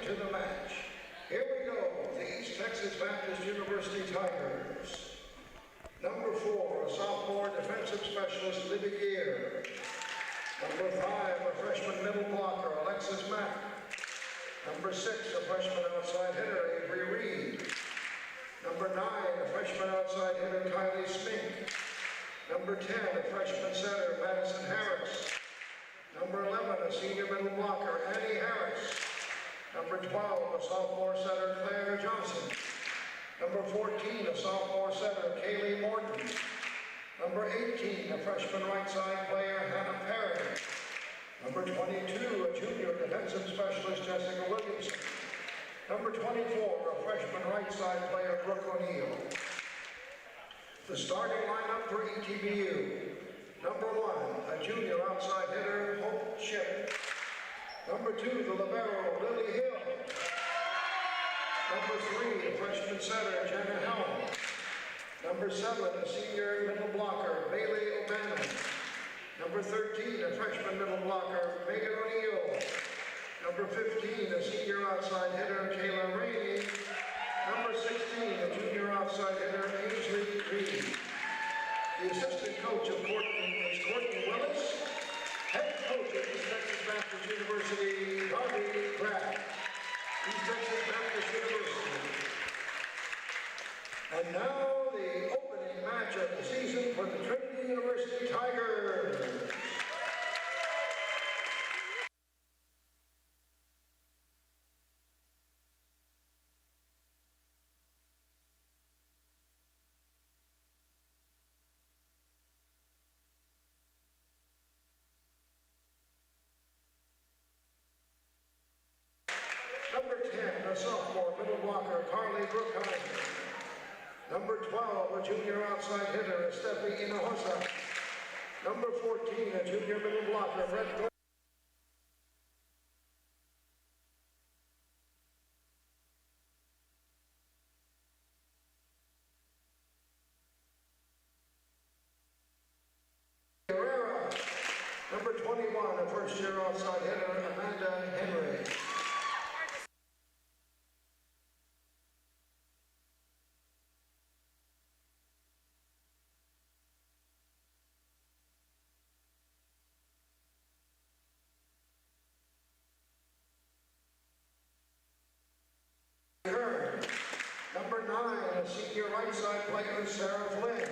into the match. Here we go, the East Texas Baptist University Tigers. Number 4, a sophomore defensive specialist, Libby Gear. Number 5, a freshman middle blocker, Alexis Mack. Number 6, a freshman outside hitter, Avery Reed. Number 9, a freshman outside hitter, Kylie Smink. Number 10, a freshman setter, Madison Harris. Number 11, a senior middle blocker, Annie Harris. Number 12, a sophomore setter, Claire Johnson. Number 14, a sophomore setter, Kaylee Morton. Number 18, a freshman right side player, Hannah Perry. Number 22, a junior defensive specialist, Jessica Williamson. Number 24, a freshman right side player, Brooke O'Neill. The starting lineup for ETBU. Number 1, a junior outside hitter, Hope Ship. Number 2, the libero, Lily Hill. Number 3, a freshman setter, Jenna Helm. Number 7, a senior middle blocker, Bailey O'Bannon. Number 13, a freshman middle blocker, Megan O'Neill. Number 15, a senior outside hitter, Kayla Rainey. Number 16, a junior outside hitter, Ainsley Reed. The assistant coach of Courtney is Courtney Willis. Head coach at East Texas Baptist University, Darby Pratt. East Texas Baptist University. And now the opening match of the season for the Trinity University Tigers. Number 10, a sophomore middle blocker, Carly Brookheim. Number 12, a junior outside hitter, Steffi Hinojosa. Number 14, a junior middle blocker, Brett Gordon. Number 21, a first-year outside hitter, Amanda Henry. Number 9, a senior right side player, Sarah Flynn.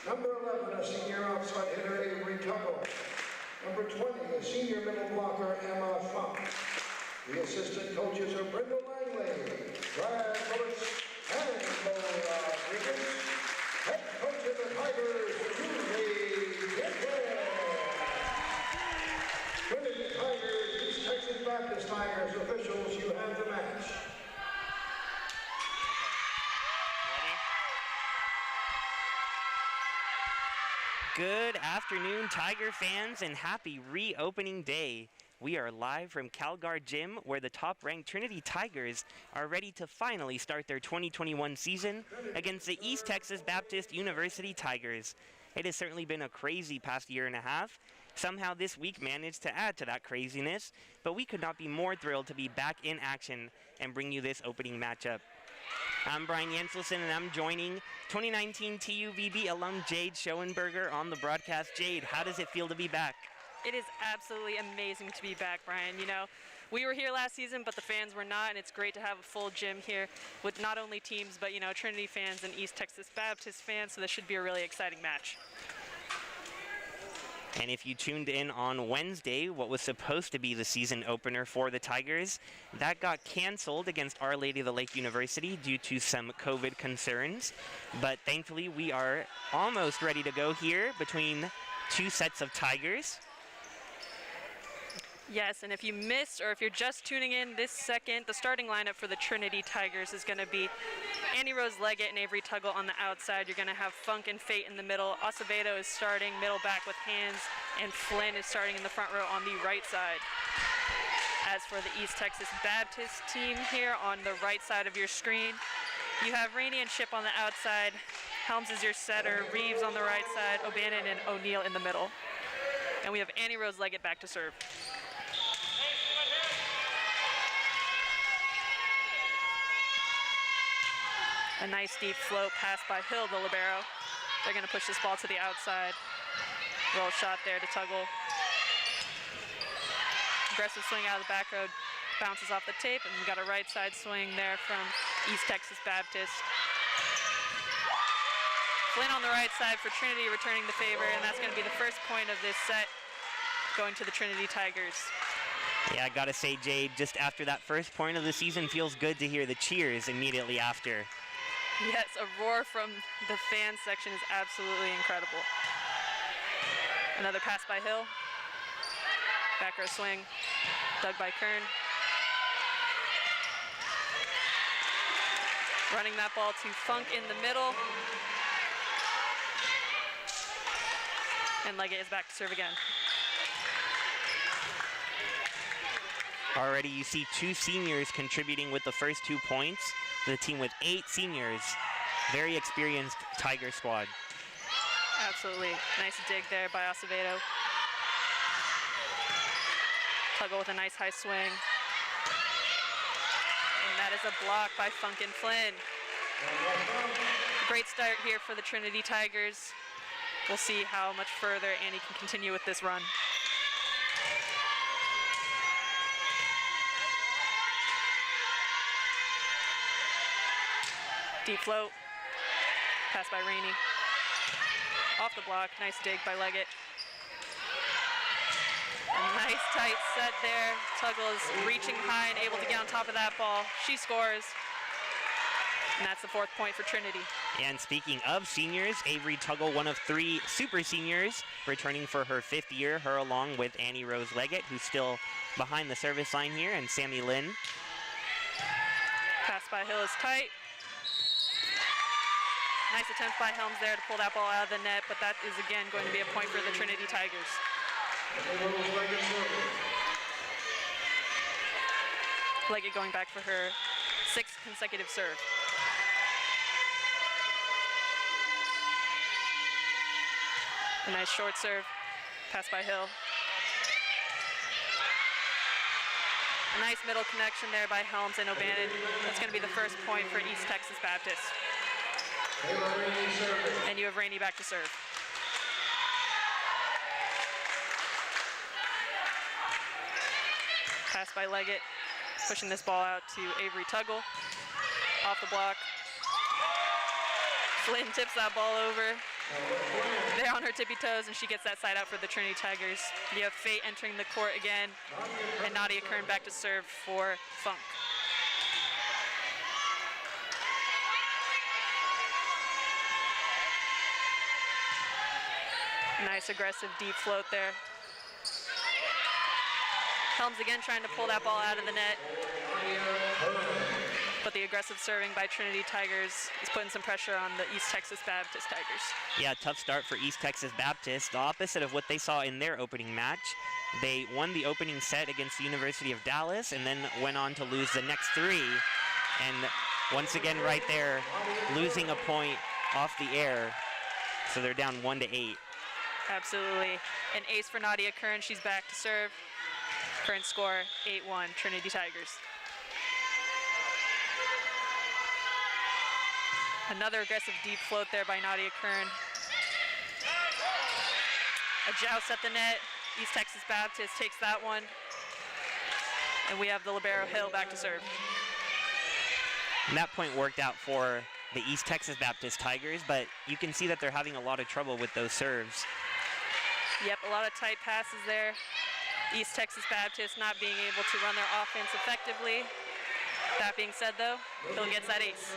Number 11, a senior outside hitter, Avery Tuggle. Number 20, a senior middle blocker, Emma Funk. The assistant coaches are Brenda Langley, Brad Lewis, and Lola Rodriguez. Head coach of the Tigers, Julie Gibson. Trinity Tigers, East Texas Baptist Tigers officials, you have the match. Good afternoon, Tiger fans, and happy reopening day. We are live from CalGuard Gym, where the top-ranked Trinity Tigers are ready to finally start their 2021 season against the East Texas Baptist University Tigers. It has certainly been a crazy past year and a half. Somehow this week managed to add to that craziness, but we could not be more thrilled to be back in action and bring you this opening matchup. I'm Brian Jenselson, and I'm joining 2019 TUVB alum Jade Schoenberger on the broadcast. Jade, how does it feel to be back? It is absolutely amazing to be back, Brian. You know, we were here last season, but the fans were not, and it's great to have a full gym here with not only teams, but, you know, Trinity fans and East Texas Baptist fans, so this should be a really exciting match. And if you tuned in on Wednesday, what was supposed to be the season opener for the Tigers, that got canceled against Our Lady of the Lake University due to some COVID concerns. But thankfully, we are almost ready to go here between two sets of Tigers. Yes, and if you missed or if you're just tuning in this second, the starting lineup for the Trinity Tigers is going to be Annie Rose Leggett and Avery Tuggle on the outside. You're going to have Funk and Fate in the middle. Acevedo is starting middle back with Hands, and Flynn is starting in the front row on the right side. As for the East Texas Baptist team here on the right side of your screen, you have Rainey and Ship on the outside. Helms is your setter, Reeves on the right side, O'Bannon and O'Neill in the middle. And we have Annie Rose Leggett back to serve. A nice deep float pass by Hill, the libero. They're going to push this ball to the outside. Roll shot there to Tuggle. Aggressive swing out of the back row, bounces off the tape, and we got a right side swing there from East Texas Baptist. Flynn on the right side for Trinity, returning the favor, and that's going to be the first point of this set going to the Trinity Tigers. Yeah, I gotta say, Jade, just after that first point of the season, feels good to hear the cheers immediately after. Yes, a roar from the fan section is absolutely incredible. Another pass by Hill. Back row swing, dug by Kern. Running that ball to Funk in the middle. And Leggett is back to serve again. Already you see 2 seniors contributing with the first 2 points. The team with 8 seniors. Very experienced Tiger squad. Absolutely. Nice dig there by Acevedo. Tuggle with a nice high swing. And that is a block by Funkin' Flynn. Great start here for the Trinity Tigers. We'll see how much further Annie can continue with this run. Deep float. Pass by Rainey. Off the block. Nice dig by Leggett. A nice tight set there. Tuggle is reaching high and able to get on top of that ball. She scores. And that's the 4th point for Trinity. And speaking of seniors, Avery Tuggle, one of 3 super seniors, returning for her 5th year, her along with Annie Rose Leggett, who's still behind the service line here, and Sammy Lynn. Pass by Hill is tight. Nice attempt by Helms there to pull that ball out of the net, but that is again going to be a point for the Trinity Tigers. Leggett going back for her 6th consecutive serve. A nice short serve, pass by Hill. A nice middle connection there by Helms and O'Bannon. That's going to be the first point for East Texas Baptist. And you have Rainey back to serve. Pass by Leggett, pushing this ball out to Avery Tuggle. Off the block. Flynn tips that ball over. They're on her tippy toes, and she gets that side out for the Trinity Tigers. You have Fate entering the court again, and Nadia Kern back to serve for Funk. Nice aggressive deep float there. Helms again trying to pull that ball out of the net. But the aggressive serving by Trinity Tigers is putting some pressure on the East Texas Baptist Tigers. Yeah, tough start for East Texas Baptist. The opposite of what they saw in their opening match. They won the opening set against the University of Dallas and then went on to lose the next 3. And once again right there, losing a point off the air. So they're down 1-8. Absolutely. An ace for Nadia Kern. She's back to serve. Current score 8-1, Trinity Tigers. Another aggressive deep float there by Nadia Kern. A joust at the net. East Texas Baptist takes that one. And we have the libero Hill back to serve. And that point worked out for the East Texas Baptist Tigers, but you can see that they're having a lot of trouble with those serves. Yep, a lot of tight passes there. East Texas Baptist not being able to run their offense effectively. That being said, though, Hill gets that ace.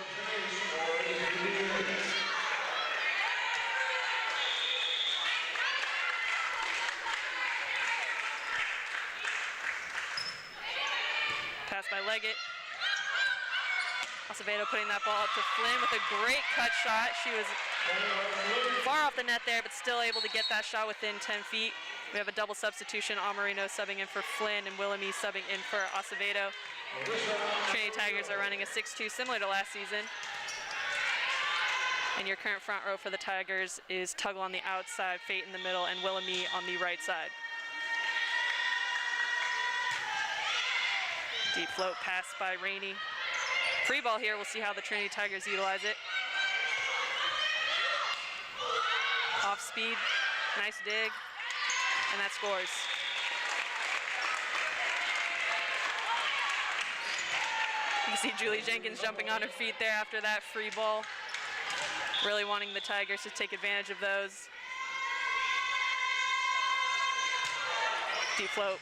Pass by Leggett. Acevedo putting that ball up to Flynn with a great cut shot. She was far off the net there, but still able to get that shot within 10 feet. We have a double substitution. Amarino subbing in for Flynn and Willemie subbing in for Acevedo. Trinity Tigers are running a 6-2 similar to last season. And your current front row for the Tigers is Tuggle on the outside, Fate in the middle, and Willemie on the right side. Deep float pass by Rainey. Free ball here. We'll see how the Trinity Tigers utilize it. Off speed. Nice dig. And that scores. You see Julie Jenkins jumping on her feet there after that free ball. Really wanting the Tigers to take advantage of those. Deep float.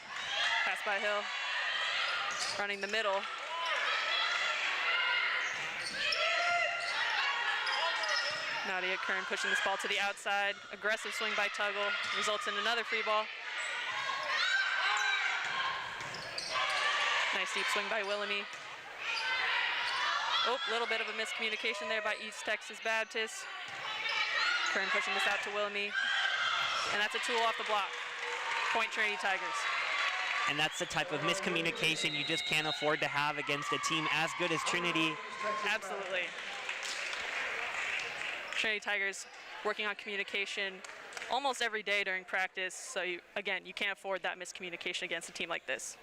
Pass by Hill. Running the middle. Nadia Kern pushing this ball to the outside. Aggressive swing by Tuggle. Results in another free ball. Nice deep swing by Willemie. Oh, little bit of a miscommunication there by East Texas Baptist. Kern pushing this out to Willemie. And that's a tool off the block. Point Trinity Tigers. And that's the type of miscommunication you just can't afford to have against a team as good as Trinity. Absolutely. Trinity Tigers working on communication almost every day during practice. So again, you can't afford that miscommunication against a team like this.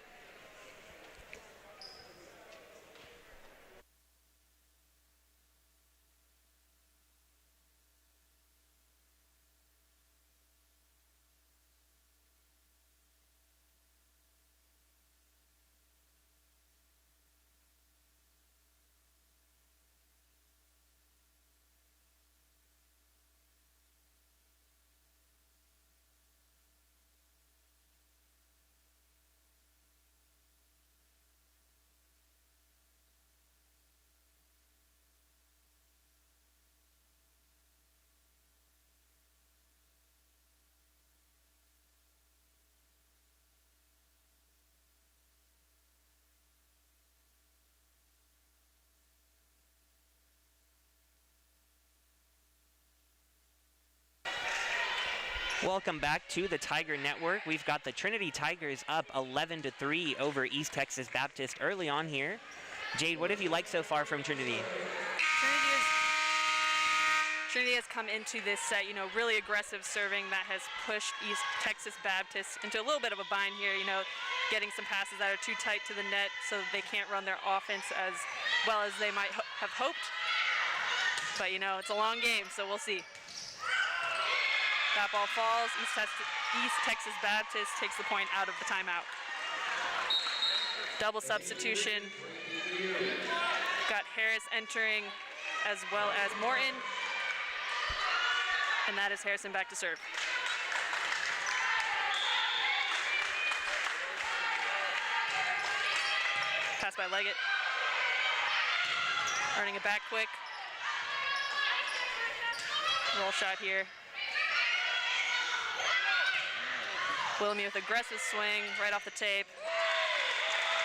Welcome back to the Tiger Network. We've got the Trinity Tigers up 11-3 over East Texas Baptist early on here. Jade, what have you liked so far from Trinity? Trinity has come into this set, really aggressive serving that has pushed East Texas Baptist into a little bit of a bind here, getting some passes that are too tight to the net so that they can't run their offense as well as they might have hoped. But, it's a long game, so we'll see. That ball falls. East Texas Baptist takes the point out of the timeout. Double substitution. Got Harris entering as well as Morton. And that is Harrison back to serve. Pass by Leggett. Earning it back quick. Roll shot here. Willemie with aggressive swing right off the tape.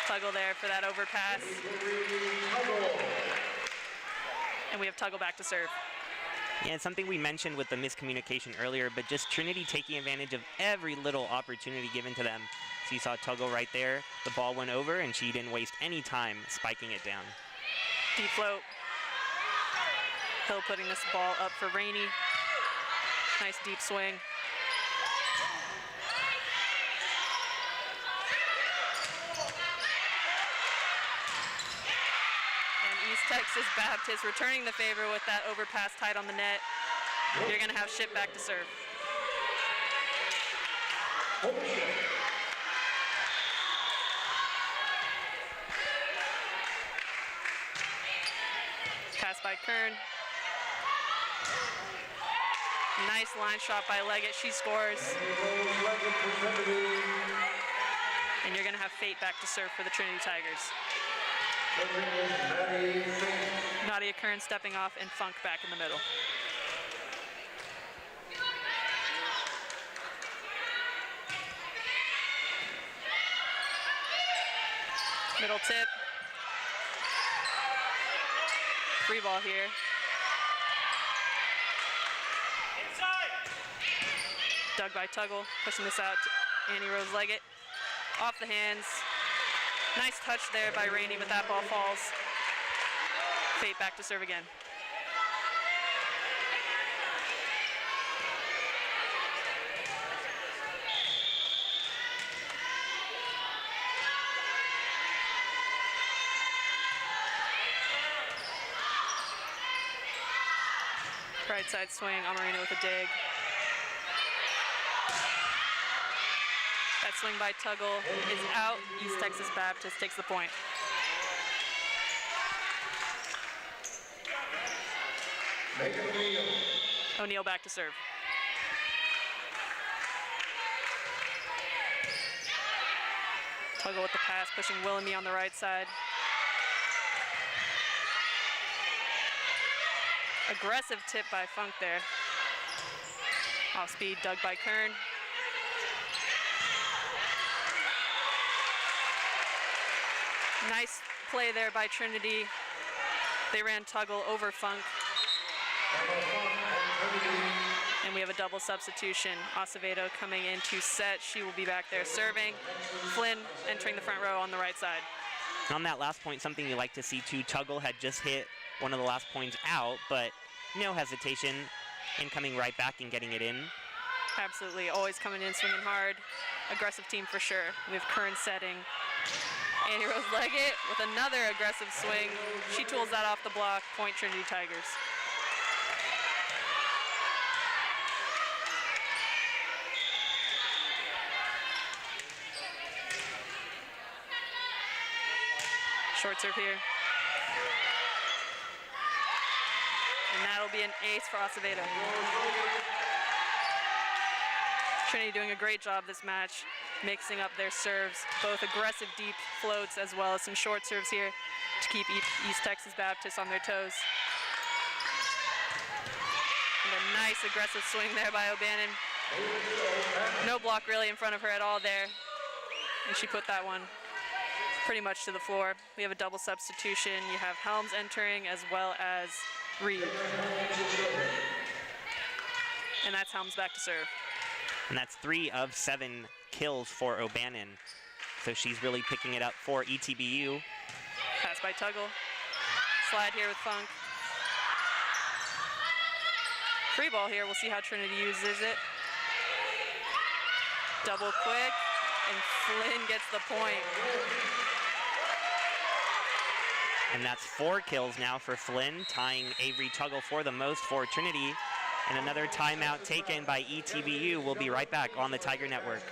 Tuggle there for that overpass. And we have Tuggle back to serve. Yeah, it's something we mentioned with the miscommunication earlier, but just Trinity taking advantage of every little opportunity given to them. So you saw Tuggle right there. The ball went over, and she didn't waste any time spiking it down. Deep float. Hill putting this ball up for Rainey. Nice deep swing. Texas Baptist returning the favor with that overpass tight on the net. You're going to have Ship back to serve. Pass by Kern. Nice line shot by Leggett. She scores. And you're going to have Fate back to serve for the Trinity Tigers. Nadia Kern stepping off and Funk back in the middle. Middle tip. Free ball here. Inside. Dug by Tuggle, pushing this out to Annie Rose Leggett. Off the hands. Nice touch there by Rainey, but that ball falls. Fate back to serve again. Right side swing, Amarino with a dig. That swing by Tuggle is out. East Texas Baptist takes the point. O'Neal back to serve. Tuggle with the pass, pushing Willoughby on the right side. Aggressive tip by Funk there. Off speed, dug by Kern. Nice play there by Trinity. They ran Tuggle over Funk. And we have a double substitution. Acevedo coming in to set. She will be back there serving. Flynn entering the front row on the right side. On that last point, something you like to see too, Tuggle had just hit one of the last points out, but no hesitation in coming right back and getting it in. Absolutely, always coming in, swinging hard. Aggressive team for sure. We have Kern setting. Annie Rose Leggett with another aggressive swing. She tools that off the block, point Trinity Tigers. Short serve here. And that'll be an ace for Acevedo. Trinity doing a great job this match, mixing up their serves, both aggressive deep floats as well as some short serves here to keep East Texas Baptist on their toes. And a nice aggressive swing there by O'Bannon. No block really in front of her at all there. And she put that one pretty much to the floor. We have a double substitution. You have Helms entering as well as Reed. And that's Helms back to serve. And that's 3 of 7 kills for O'Bannon. So she's really picking it up for ETBU. Pass by Tuggle. Slide here with Funk. Free ball here. We'll see how Trinity uses it. Double quick, and Flynn gets the point. And that's 4 kills now for Flynn, tying Avery Tuggle for the most for Trinity. And another timeout taken by ETBU. We'll be right back on the Tiger Network.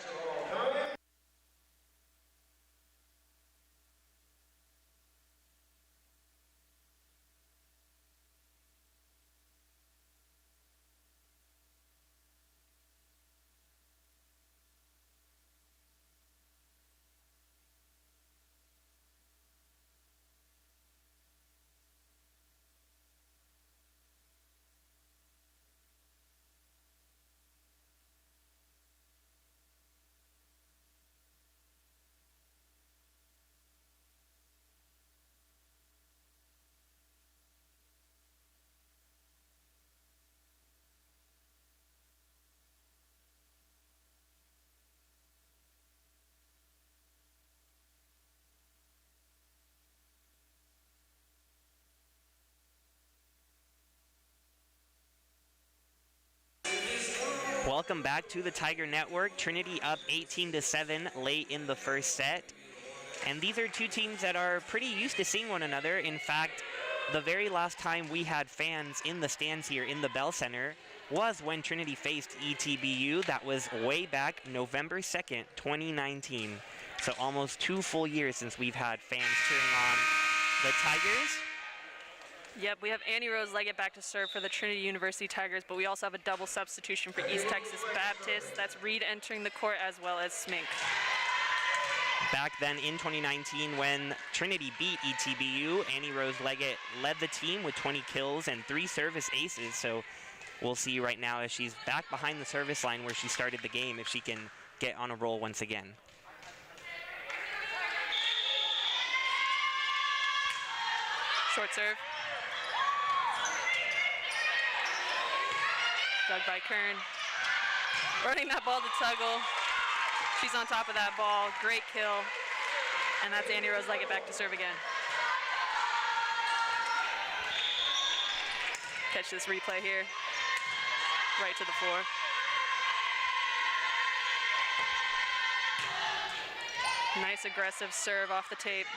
Welcome back to the Tiger Network. Trinity up 18-7 late in the first set. And these are two teams that are pretty used to seeing one another. In fact, the very last time we had fans in the stands here in the Bell Center was when Trinity faced ETBU. That was way back November 2nd, 2019. So almost 2 full years since we've had fans cheering on the Tigers. Yep, we have Annie Rose Leggett back to serve for the Trinity University Tigers, but we also have a double substitution for East Texas Baptist. That's Reed entering the court as well as Smink. Back then in 2019 when Trinity beat ETBU, Annie Rose Leggett led the team with 20 kills and 3 service aces. So we'll see right now as she's back behind the service line where she started the game if she can get on a roll once again. Short serve. Dug by Kern. Running that ball to Tuggle. She's on top of that ball. Great kill. And that's Annie Rose Leggett back to serve again. Catch this replay here. Right to the floor. Nice aggressive serve off the tape.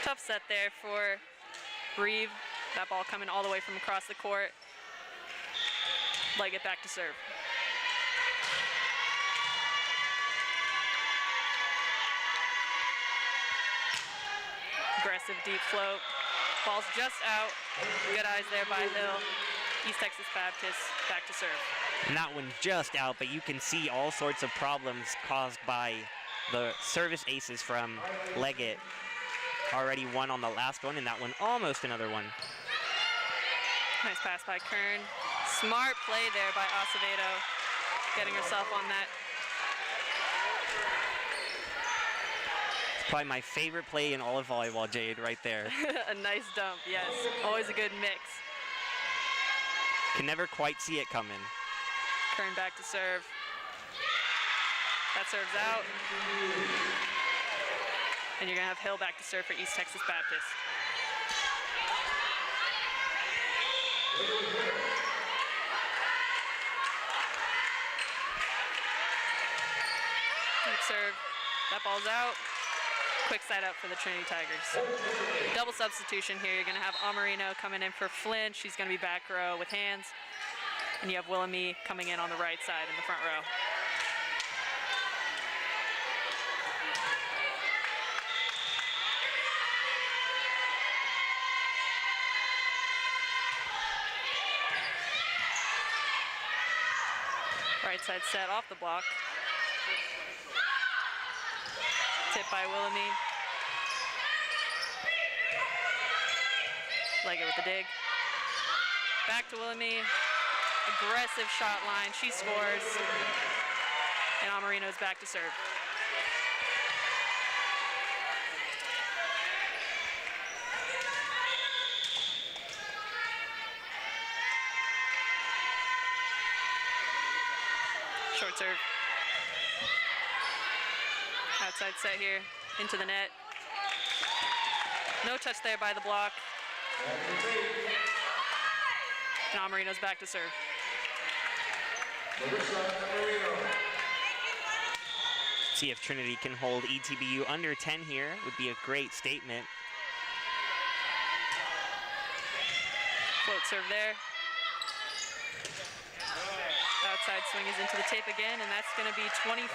Tough set there for Reeve. That ball coming all the way from across the court. Leg it back to serve. Aggressive deep float. Ball's just out. Good eyes there by Hill. East Texas Baptist back to serve. And that one just out, but you can see all sorts of problems caused by the service aces from Leggett. Already one on the last one, and that one almost another one. Nice pass by Kern. Smart play there by Acevedo, getting herself on that. It's probably my favorite play in all of volleyball, Jade, right there. A nice dump, yes. Always a good mix. Can never quite see it coming. Kern back to serve. That serves out. And you're going to have Hill back to serve for East Texas Baptist. Deep serve. That ball's out. Quick side up for the Trinity Tigers. Double substitution here. You're going to have Amarino coming in for Flynn. She's going to be back row with hands. And you have Willemie coming in on the right side in the front row. Right side set off the block. Tip by Willemie. Leggett with the dig. Back to Willemie. Aggressive shot line. She scores. And Amarino's back to serve. Short serve. Outside set here, into the net. No touch there by the block. And Amarino's back to serve. See if Trinity can hold ETBU under 10 here. Would be a great statement. Float serve there. Outside swing is into the tape again, and that's going to be 25-9,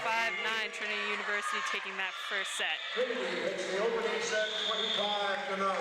Trinity University taking that first set. Trinity takes the opening set 25-9.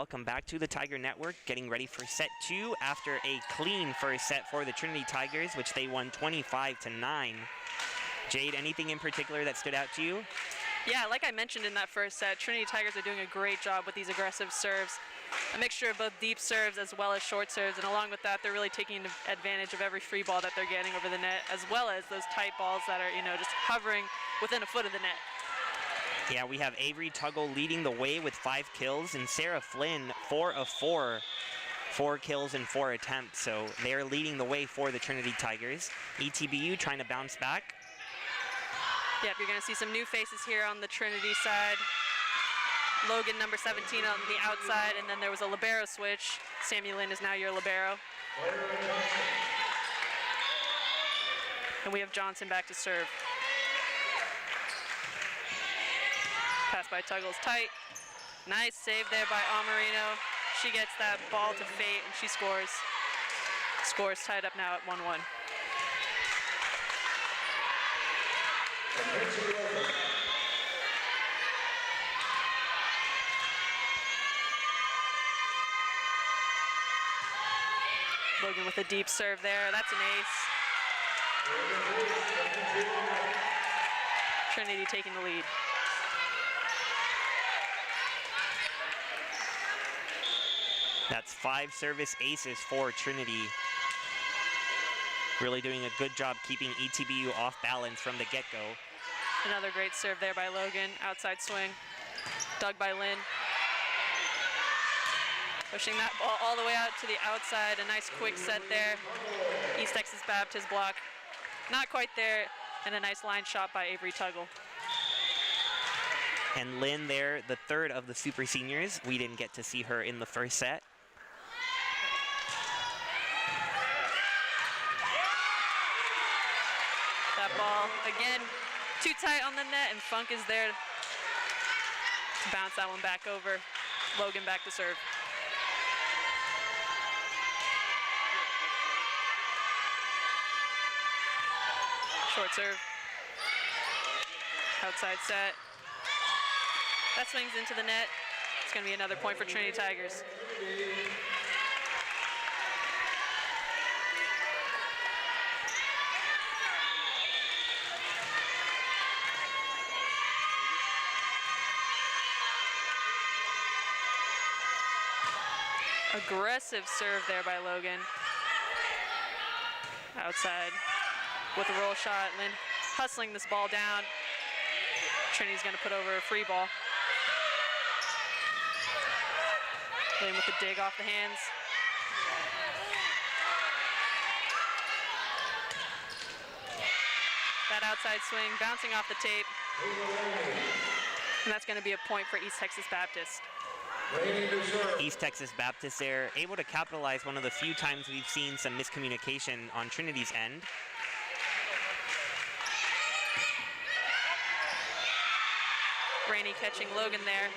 welcome back to the Tiger Network, getting ready for set 2 after a clean first set for the Trinity Tigers, which they won 25-9. Jade, anything in particular that stood out to you? Yeah, like I mentioned in that first set, Trinity Tigers are doing a great job with these aggressive serves. A mixture of both deep serves as well as short serves, and along with that, they're really taking advantage of every free ball that they're getting over the net, as well as those tight balls that are, just hovering within a foot of the net. Yeah, we have Avery Tuggle leading the way with 5 kills, and Sarah Flynn 4 of 4. 4 kills and 4 attempts, so they're leading the way for the Trinity Tigers. ETBU trying to bounce back. Yep, you're going to see some new faces here on the Trinity side. Logan, number 17, on the outside, and then there was a libero switch. Sammy Lynn is now your libero. And we have Johnson back to serve. Pass by Tuggle's tight. Nice save there by Amarino. She gets that ball to Fate, and she scores. Scores tied up now at 1-1. Logan with a deep serve there. That's an ace. Trinity taking the lead. That's 5 service aces for Trinity. Really doing a good job keeping ETBU off balance from the get-go. Another great serve there by Logan. Outside swing. Dug by Lynn. Pushing that ball all the way out to the outside. A nice quick set there. East Texas Baptist block. Not quite there. And a nice line shot by Avery Tuggle. And Lynn there, the third of the super seniors. We didn't get to see her in the first set. That ball, again, too tight on the net, and Funk is there to bounce that one back over. Logan back to serve. Short serve. Outside set. That swings into the net. It's going to be another point for Trinity Tigers. Aggressive serve there by Logan. Outside with a roll shot. Lynn hustling this ball down. Trinity's going to put over a free ball. Lynn with the dig off the hands. That outside swing bouncing off the tape. And that's going to be a point for East Texas Baptist. East Texas Baptist there, able to capitalize one of the few times we've seen some miscommunication on Trinity's end. Rainey catching Logan there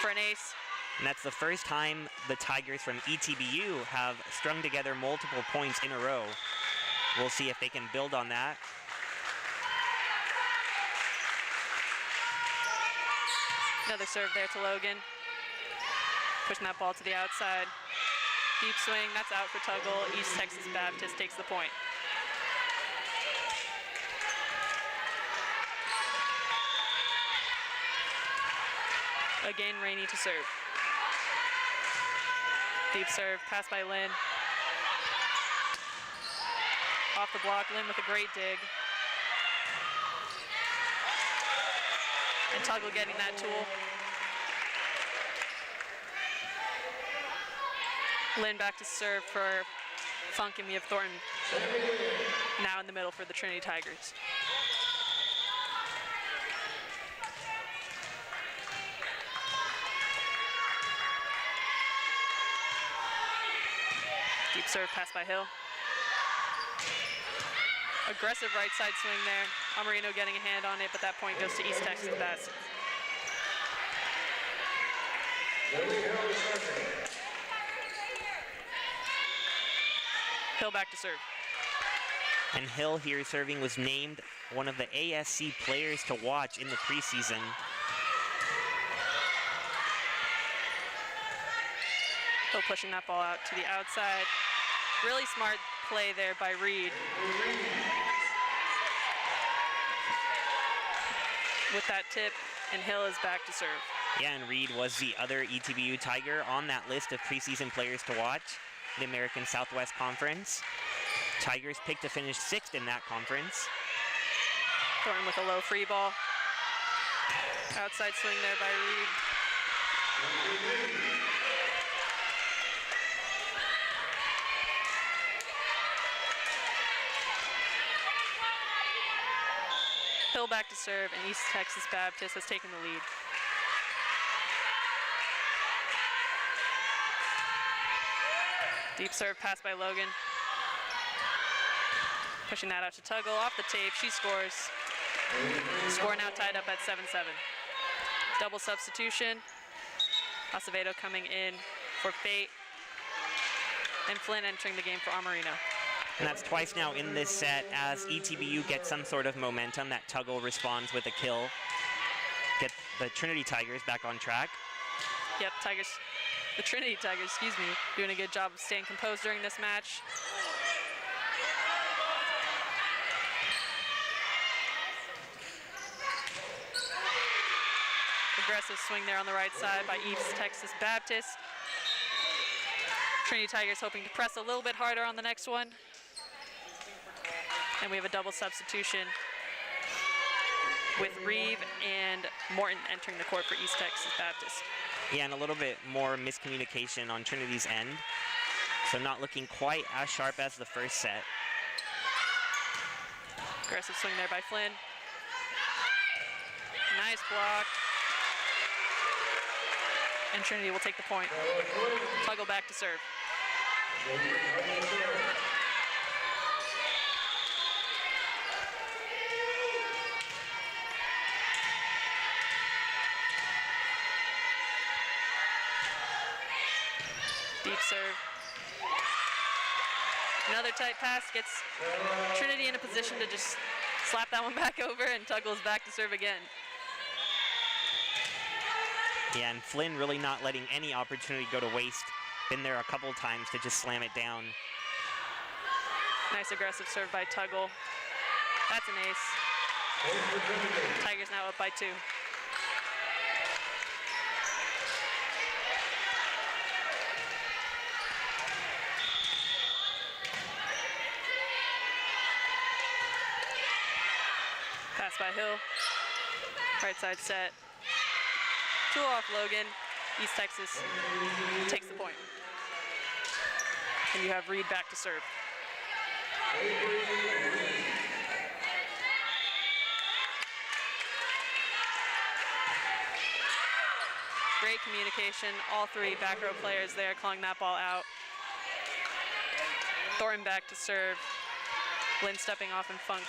for an ace. And that's the first time the Tigers from ETBU have strung together multiple points in a row. We'll see if they can build on that. Another serve there to Logan. Pushing that ball to the outside. Deep swing, that's out for Tuggle. East Texas Baptist takes the point. Again, Rainey to serve. Deep serve, pass by Lynn. Off the block, Lynn with a great dig. And Tuggle getting that tool. Lynn back to serve for Funk, and we have Thornton now in the middle for the Trinity Tigers. Deep serve, pass by Hill. Aggressive right side swing there. Amarino getting a hand on it, but that point goes to East Texas Baptist. Hill back to serve. And Hill here serving was named one of the ASC players to watch in the preseason. Hill pushing that ball out to the outside. Really smart play there by Reed. With that tip, and Hill is back to serve. Yeah, and Reed was the other ETBU Tiger on that list of preseason players to watch, the American Southwest Conference. Tigers picked to finish 6th in that conference. Thornton with a low free ball. Outside swing there by Reed. Hill back to serve, and East Texas Baptist has taken the lead. Deep serve pass by Logan. Pushing that out to Tuggle off the tape. She scores. Score now tied up at 7-7. Double substitution. Acevedo coming in for Fate. And Flynn entering the game for Amarino. And that's twice now in this set as ETBU gets some sort of momentum. That Tuggle responds with a kill. Get the Trinity Tigers back on track. Yep, the Trinity Tigers, doing a good job of staying composed during this match. Aggressive swing there on the right side by East Texas Baptist. Trinity Tigers hoping to press a little bit harder on the next one. And we have a double substitution with Reeve and Morton entering the court for East Texas Baptist. Yeah, and a little bit more miscommunication on Trinity's end. So not looking quite as sharp as the first set. Aggressive swing there by Flynn. Nice block. And Trinity will take the point. Tuggle back to serve. Deep serve. Another tight pass gets Trinity in a position to just slap that one back over, and Tuggle's back to serve again. Yeah, and Flynn really not letting any opportunity go to waste. Been there a couple times to just slam it down. Nice aggressive serve by Tuggle. That's an ace. Tigers now up by 2. Pass by Hill. Right side set. Tool off Logan. East Texas takes the point. And you have Reed back to serve. Great communication. All 3 back row players there clawing that ball out. Thornton back to serve. Lynn stepping off and Funk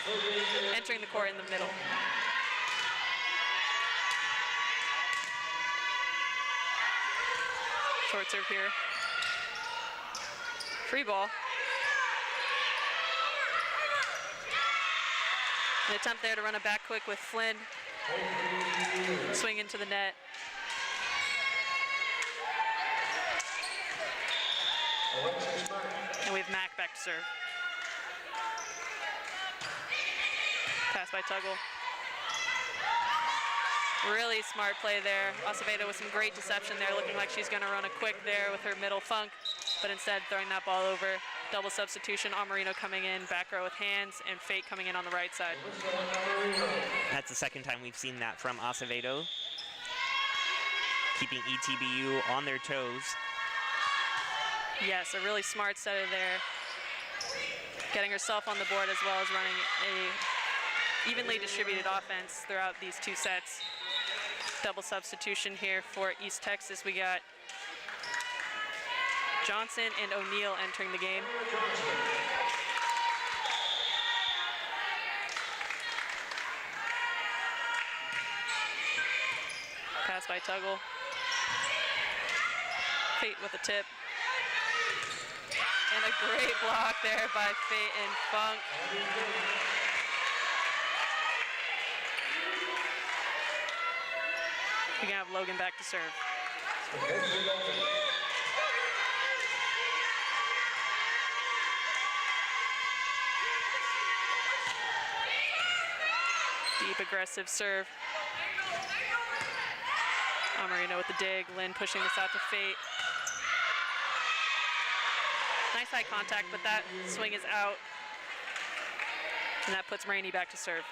entering the court in the middle. Short serve here. Free ball. An attempt there to run it back quick with Flynn. Swing into the net. And we have Mack back to serve. Pass by Tuggle. Really smart play there. Acevedo with some great deception there, looking like she's going to run a quick there with her middle Funk, but instead throwing that ball over. Double substitution, Amarino coming in, back row with hands, and Fate coming in on the right side. That's the second time we've seen that from Acevedo. Keeping ETBU on their toes. Yes, a really smart setter there. Getting herself on the board as well as running a evenly distributed offense throughout these 2 sets. Double substitution here for East Texas. We got Johnson and O'Neill entering the game. Pass by Tuggle. Fate with a tip. And a great block there by Fate and Funk. We're going to have Logan back to serve. Deep aggressive serve. Amarino with the dig. Lynn pushing this out to Fate. Nice high contact, but that swing is out. And that puts Rainey back to serve.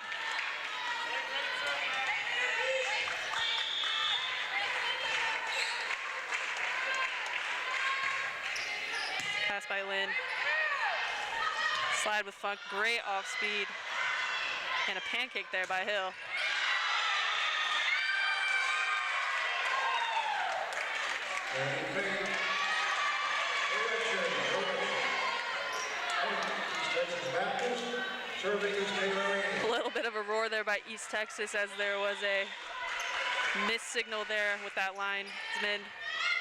Pass by Lynn. Slide with Funk, great off speed. And a pancake there by Hill. A little bit of a roar there by East Texas as there was a missed signal there with that line mid,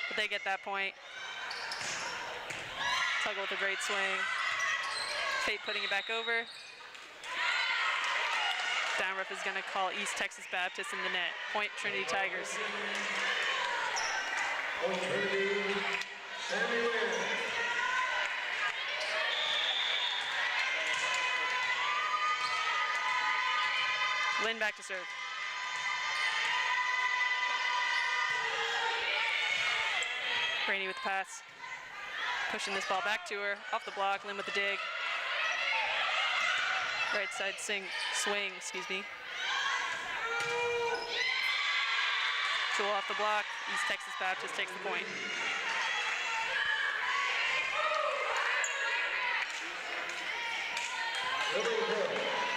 but they get that point. Tuggle with a great swing. Fate putting it back over. Down ref is going to call East Texas Baptist in the net. Point Trinity Tigers. Point Trinity, Sammy Lynn. Lynn back to serve. Rainey with the pass. Pushing this ball back to her. Off the block, Lynn with the dig. Right side swing, excuse me. Tool off the block. East Texas Baptist takes the point.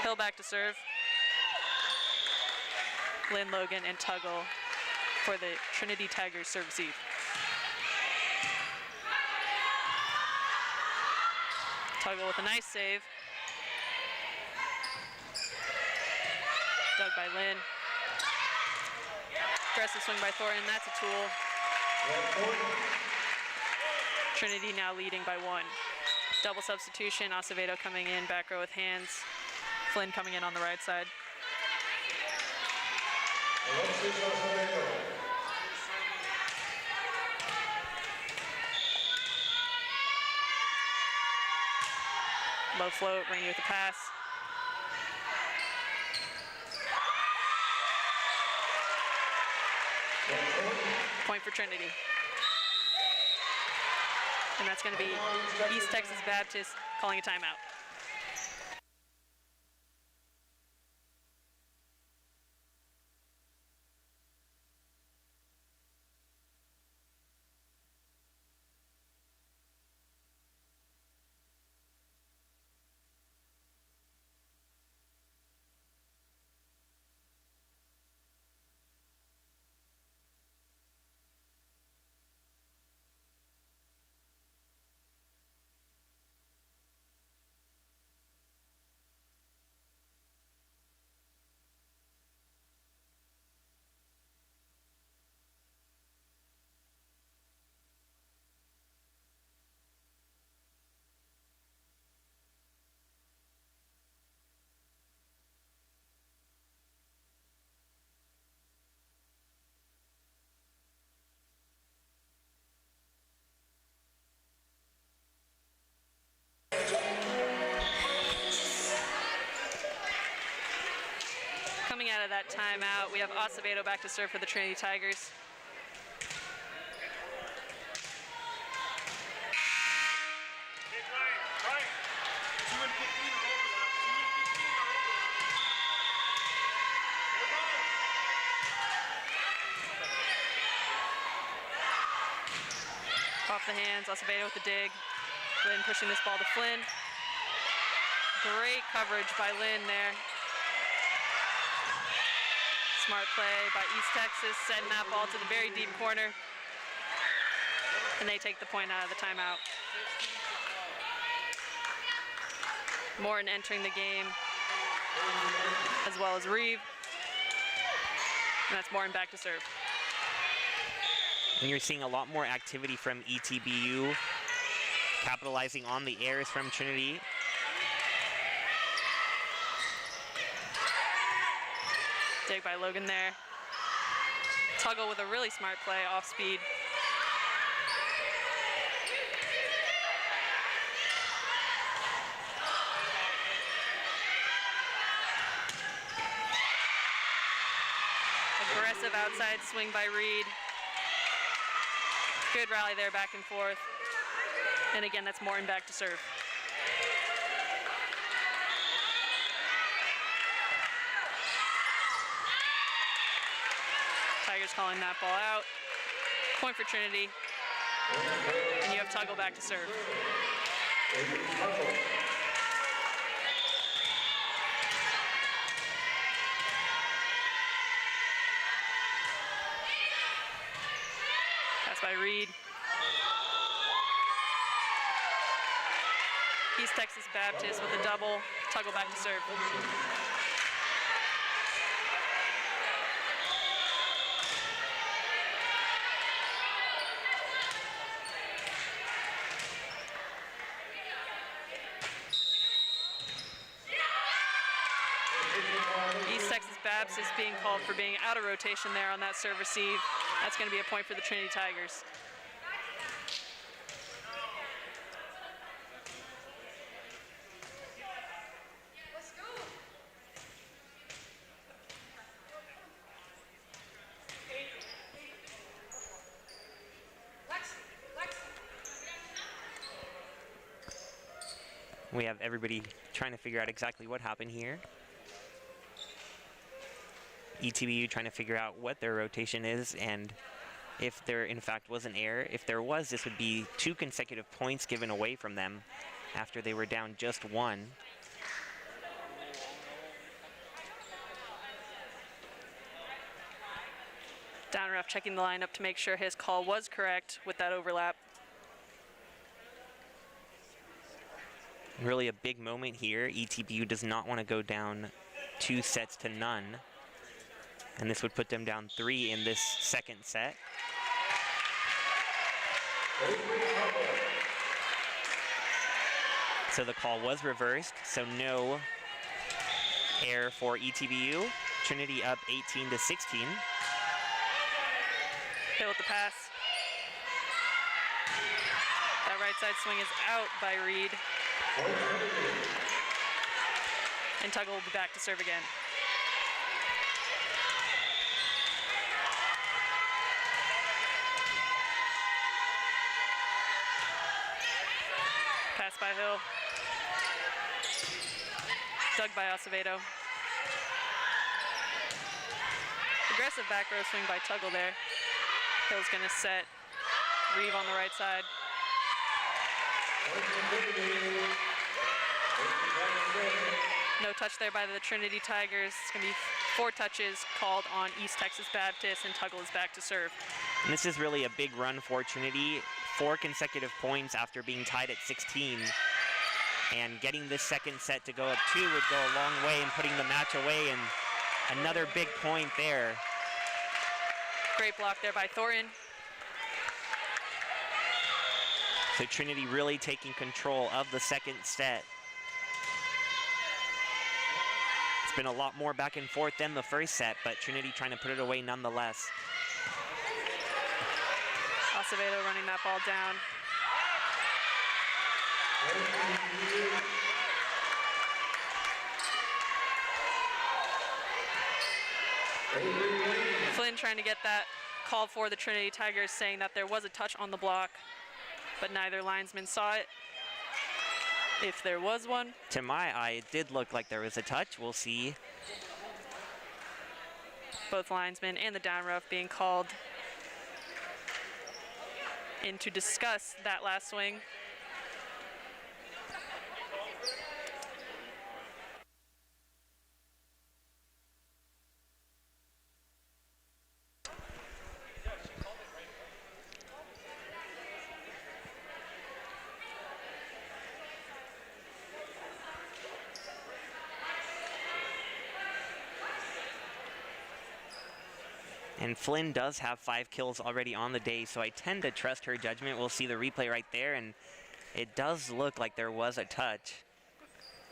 Hill back to serve. Lynn Logan and Tuggle for the Trinity Tigers serve receive. Tuggle with a nice save. Dug by Lynn. Aggressive swing by Thornton, that's a tool. Trinity now leading by 1. Double substitution, Acevedo coming in, back row with hands. Flynn coming in on the right side. Low float, Rainey with the pass. Point for Trinity. And that's going to be East Texas Baptist calling a timeout. Coming out of that timeout, we have Acevedo back to serve for the Trinity Tigers. Off the hands, Acevedo with the dig. Lynn pushing this ball to Flynn. Great coverage by Lynn there. Smart play by East Texas, sending that ball to the very deep corner. And they take the point out of the timeout. Morton entering the game, as well as Reeve. And that's Morton back to serve. And you're seeing a lot more activity from ETBU, capitalizing on the errors from Trinity. Dig by Logan there. Tuggle with a really smart play off speed. aggressive outside swing by Reed. Good rally there, back and forth. And again, that's Morton back to serve. Tigers calling that ball out. Point for Trinity. And you have Tuggle back to serve. Pass by Reed. East Texas Baptist with a double. Tuggle back to serve. East Texas Baptist being called for being out of rotation there on that serve receive. That's going to be a point for the Trinity Tigers. We have everybody trying to figure out exactly what happened here. ETBU trying to figure out what their rotation is and if there in fact was an error. If there was, this would be 2 consecutive points given away from them after they were down just 1. Down ref checking the lineup to make sure his call was correct with that overlap. Really a big moment here. ETBU does not want to go down 2 sets to none. And this would put them down 3 in this second set. So the call was reversed, so no error for ETBU. Trinity up 18-16. Hill with the pass. That right side swing is out by Reed. And Tuggle will be back to serve again. Pass by Hill. Dug by Acevedo. Aggressive back row swing by Tuggle there. Hill's gonna set Reeve on the right side. No touch there by the Trinity Tigers. It's gonna be 4 touches called on East Texas Baptist, and Tuggle is back to serve. And this is really a big run for Trinity. 4 consecutive points after being tied at 16. And getting this second set to go up 2 would go a long way in putting the match away, and another big point there. Great block there by Thorin. So Trinity really taking control of the second set. It's been a lot more back and forth than the first set, but Trinity trying to put it away nonetheless. Acevedo running that ball down. Flynn trying to get that call for the Trinity Tigers, saying that there was a touch on the block, but neither linesman saw it. If there was one. To my eye, it did look like there was a touch. We'll see. Both linesmen and the down ref being called in to discuss that last swing. And Flynn does have 5 kills already on the day, so I tend to trust her judgment. We'll see the replay right there, and it does look like there was a touch.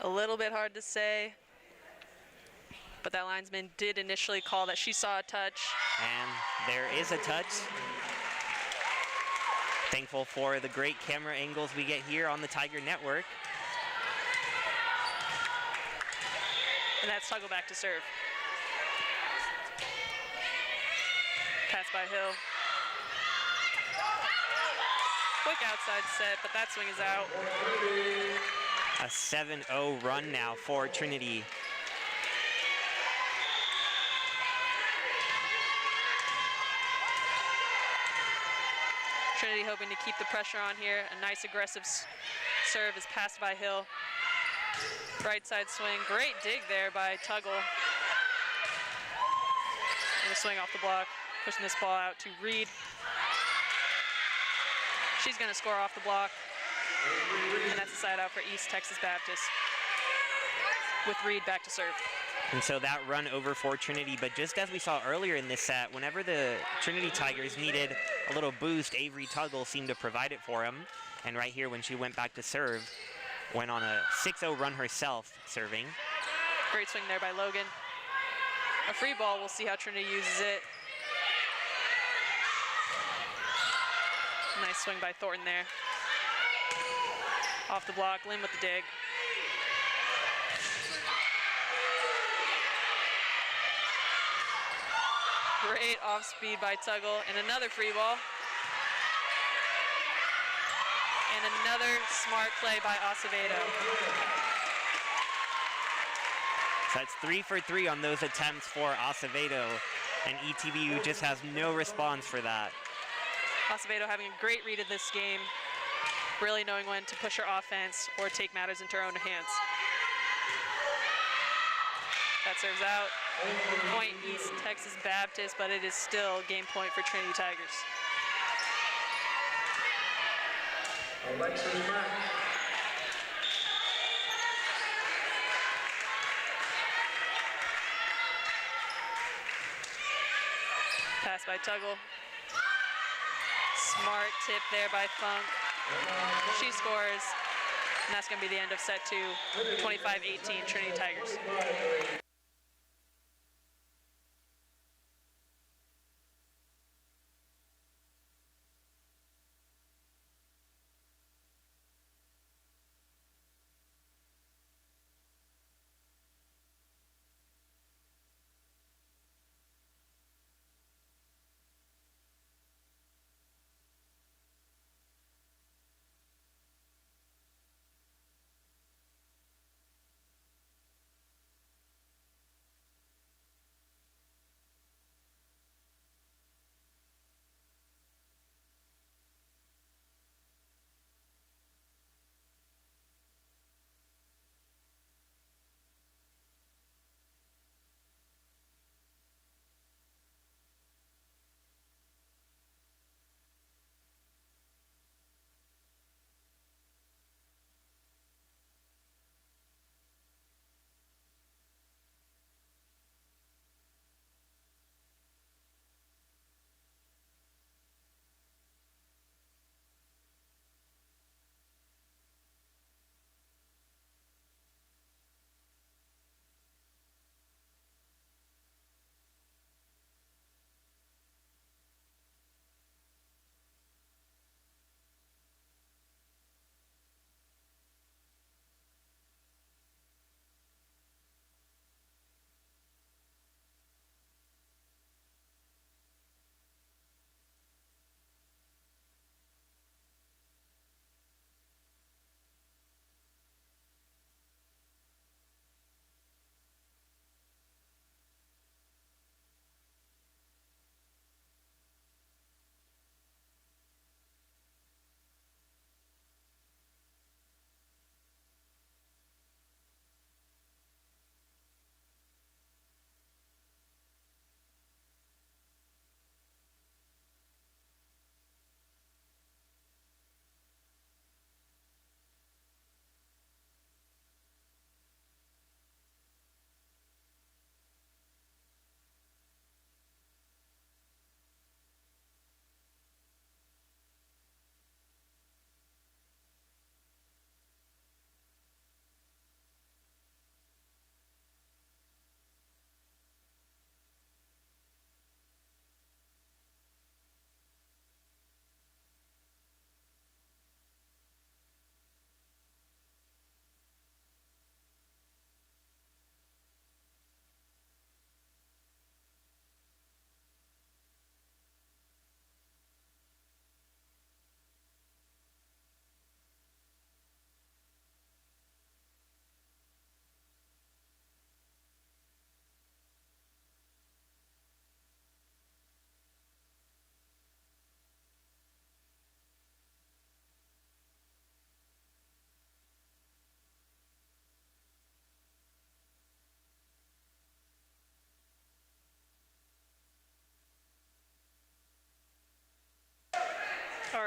A little bit hard to say, but that linesman did initially call that she saw a touch. And there is a touch. Thankful for the great camera angles we get here on the Tiger Network. And that's Tuggle back to serve. by Hill. Quick outside set, but that swing is out. A 7-0 run now for Trinity. Trinity hoping to keep the pressure on here. A nice aggressive serve is passed by Hill. Right side swing, great dig there by Tuggle. And a swing off the block, pushing this ball out to Reed. She's gonna score off the block. And that's a side out for East Texas Baptist. With Reed back to serve. And so that run over for Trinity, but just as we saw earlier in this set, whenever the Trinity Tigers needed a little boost, Avery Tuggle seemed to provide it for him. And right here, when she went back to serve, went on a 6-0 run herself, serving. Great swing there by Logan. A free ball, we'll see how Trinity uses it. Nice swing by Thornton there. Off the block, Lynn with the dig. Great off speed by Tuggle, and another free ball. And another smart play by Acevedo. So that's 3 for 3 on those attempts for Acevedo, and ETBU just has no response for that. Acevedo having a great read of this game, really knowing when to push her offense or take matters into her own hands. That serves out. Point East Texas Baptist, but it is still game point for Trinity Tigers. Alexis Mack. Pass by Tuggle. Smart tip there by Funk. She scores, and that's going to be the end of set 2, 25-18 Trinity Tigers.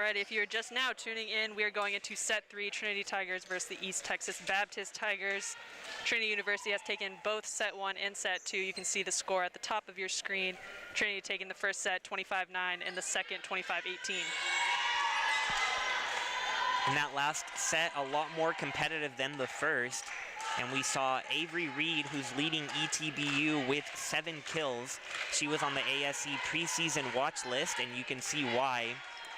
Alright, if you're just now tuning in, we are going into set 3, Trinity Tigers versus the East Texas Baptist Tigers. Trinity University has taken both set 1 and set 2. You can see the score at the top of your screen. Trinity taking the first set 25-9 and the second 25-18. In that last set, a lot more competitive than the first. And we saw Avery Reed, who's leading ETBU with 7 kills. She was on the ASE preseason watch list, and you can see why.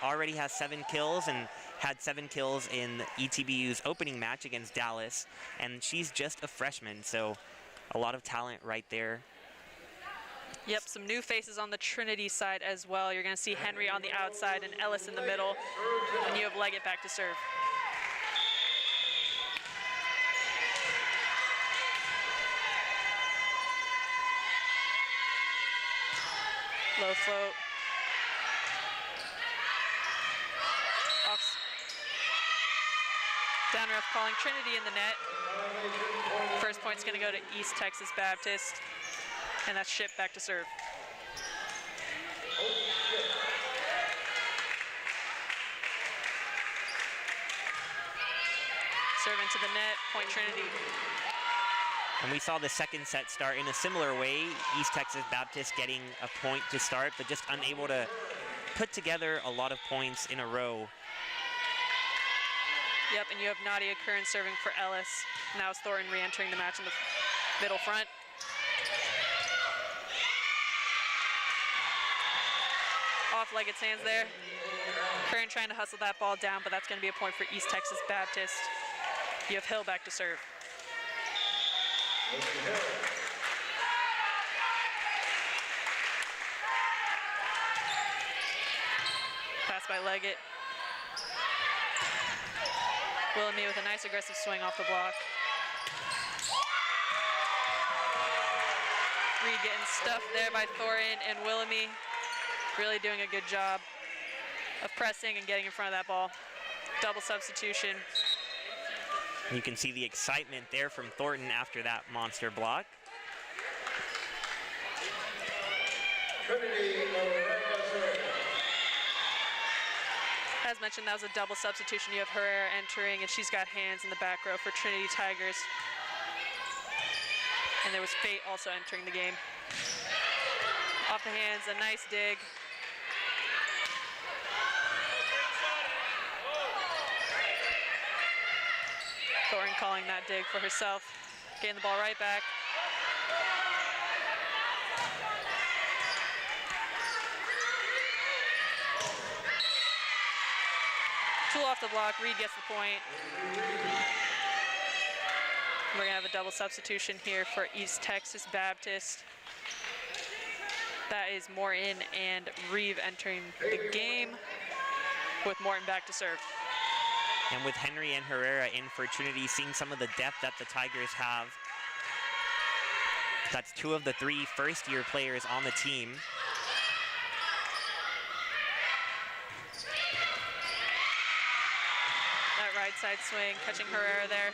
Already has 7 kills and had 7 kills in ETBU's opening match against Dallas. And she's just a freshman, so a lot of talent right there. Yep, some new faces on the Trinity side as well. You're going to see Henry on the outside and Ellis in the middle. And you have Leggett back to serve. Low float. Down ref calling Trinity in the net. First point's going to go to East Texas Baptist, and that's shipped back to serve. Serve into the net, point Trinity. And we saw the second set start in a similar way. East Texas Baptist getting a point to start, but just unable to put together a lot of points in a row. Yep, and you have Nadia Kern serving for Ellis. Now it's Thornton re-entering the match in the middle front. Off Leggett's hands there. Kern trying to hustle that ball down, but that's going to be a point for East Texas Baptist. You have Hill back to serve. Pass by Leggett. Willoughby with a nice aggressive swing off the block. Reed getting stuffed there by Thornton, and Willoughby really doing a good job of pressing and getting in front of that ball. Double substitution. You can see the excitement there from Thornton after that monster block. As mentioned, that was a double substitution. You have Herrera entering, and she's got hands in the back row for Trinity Tigers. And there was Fate also entering the game. Off the hands, a nice dig. Thornton calling that dig for herself. Getting the ball right back. Tool off the block, Reed gets the point. We're gonna have a double substitution here for East Texas Baptist. That is Morton and Reeve entering the game with Morton back to serve. And with Henry and Herrera in for Trinity, seeing some of the depth that the Tigers have. That's 2 of the 3 first-year players on the team. That right side swing, catching Herrera there.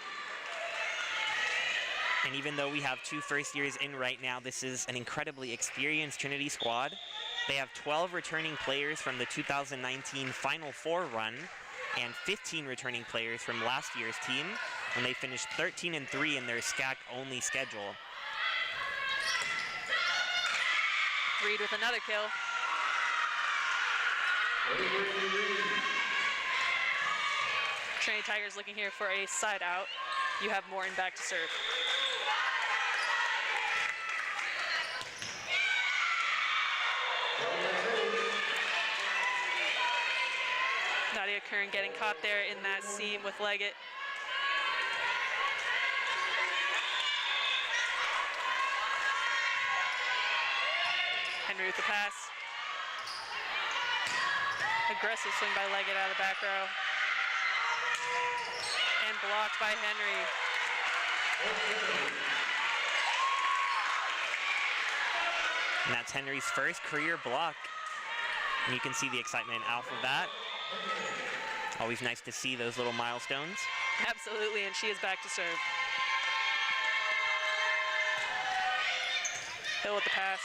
And even though we have 2 first years in right now, this is an incredibly experienced Trinity squad. They have 12 returning players from the 2019 Final Four run and 15 returning players from last year's team, and they finished 13-3 in their SCAC-only schedule. Reed with another kill. Trinity Tigers looking here for a side out. You have Morton back to serve. Nadia Kern getting caught there in that seam with Leggett. Henry with the pass. Aggressive swing by Leggett out of the back row. And blocked by Henry. And that's Henry's first career block. And you can see the excitement off of that. Always nice to see those little milestones. Absolutely, and she is back to serve. Hill with the pass.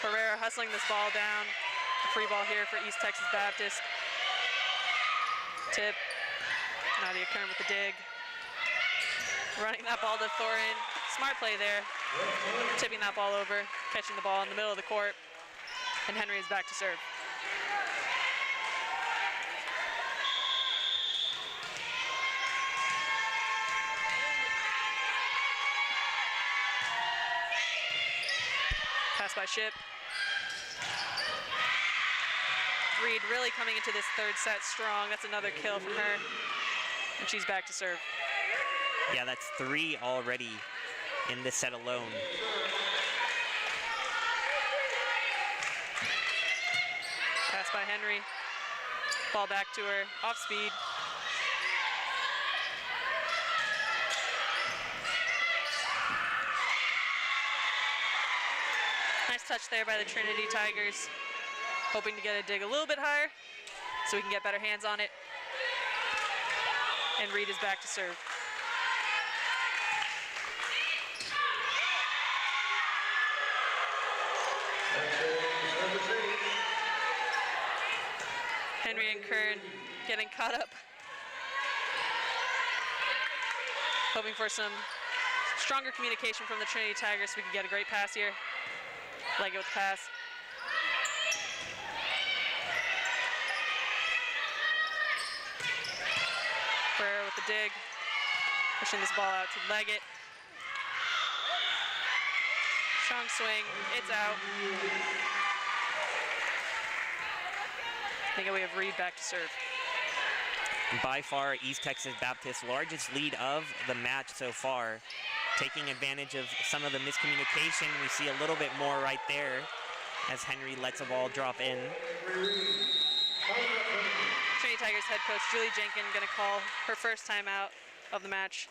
Herrera hustling this ball down. Free ball here for East Texas Baptist. Tip. Nadia Kern with the dig. Running that ball to Thorin. Smart play there. Tipping that ball over, catching the ball in the middle of the court. And Henry is back to serve. Pass by Ship. Reed really coming into this third set strong. That's another kill from her. And she's back to serve. Yeah, that's 3 already in this set alone. Pass by Henry. Ball back to her, off speed. Nice touch there by the Trinity Tigers. Hoping to get a dig a little bit higher so we can get better hands on it. And Reed is back to serve. Henry and Kern getting caught up. Hoping for some stronger communication from the Trinity Tigers so we can get a great pass here. Leggett with the pass. Ferrer with the dig. Pushing this ball out to Leggett. Strong swing, it's out. I think we have Reed back to serve. By far, East Texas Baptist's largest lead of the match so far. Taking advantage of some of the miscommunication. We see a little bit more right there as Henry lets a ball drop in. Trinity Tigers head coach Julie Jenkins going to call her first timeout of the match.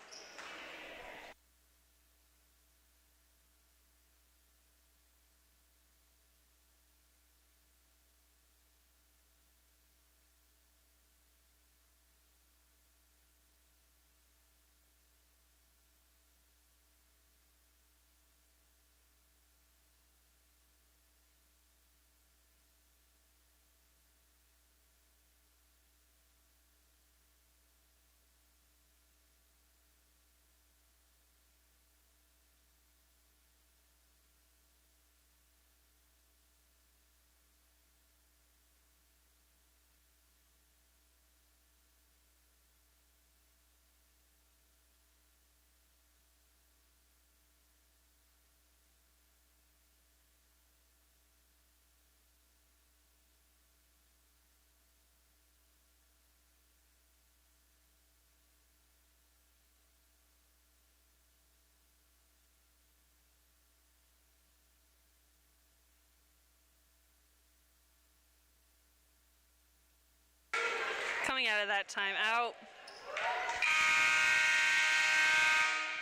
Coming out of that timeout,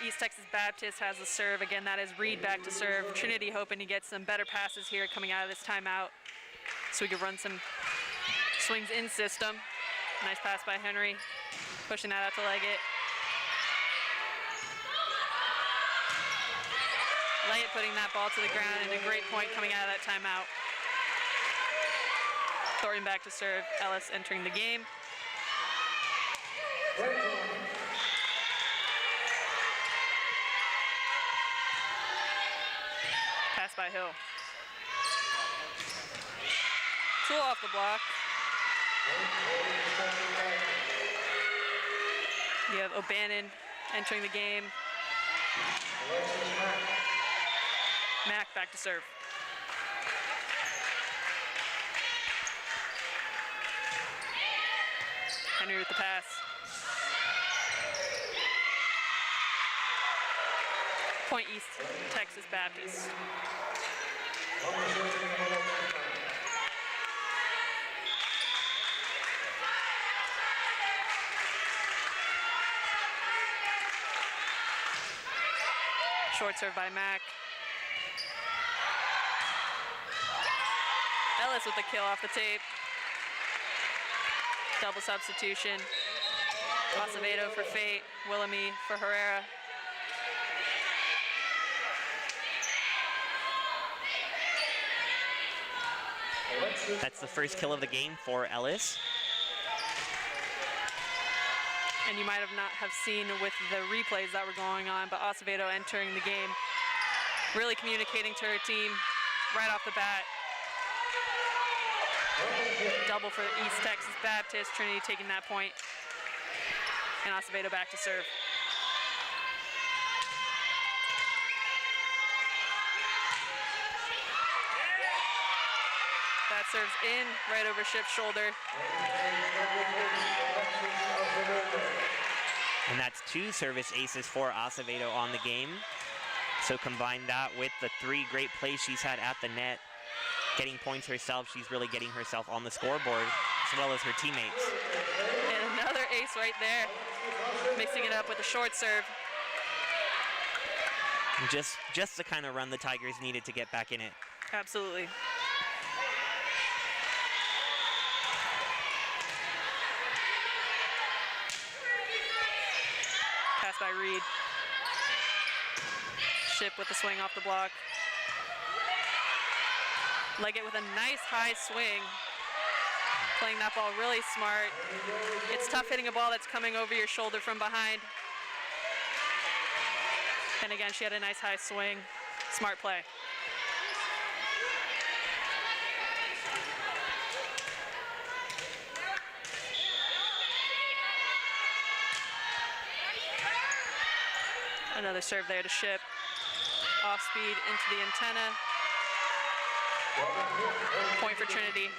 East Texas Baptist has the serve. Again, that is Reed back to serve. Trinity hoping to get some better passes here coming out of this timeout so we can run some swings in system. Nice pass by Henry, pushing that out to Leggett. Leggett putting that ball to the ground, and a great point coming out of that timeout. Thornton back to serve, Ellis entering the game. Pass by Hill. Tool off the block. You have O'Bannon entering the game. Mack back to serve. Henry with the pass. Point East Texas Baptist. Short serve by Mack. Ellis with the kill off the tape. Double substitution. Acevedo for Fate, Willamy for Herrera. That's the first kill of the game for Ellis. And you might not have seen with the replays that were going on, but Acevedo entering the game, really communicating to her team right off the bat. Double for East Texas Baptist, Trinity taking that point, and Acevedo back to serve. That serves in, right over Ship's shoulder. And that's 2 service aces for Acevedo on the game. So combine that with the 3 great plays she's had at the net, getting points herself, she's really getting herself on the scoreboard, as well as her teammates. And another ace right there, mixing it up with a short serve. Just the kind of run the Tigers needed to get back in it. Absolutely. Pass by Reed. Ship with the swing off the block. Leggett with a nice high swing. Playing that ball really smart. It's tough hitting a ball that's coming over your shoulder from behind. And again, she had a nice high swing. Smart play. Another serve there to Ship. Off speed into the antenna. Point for Trinity.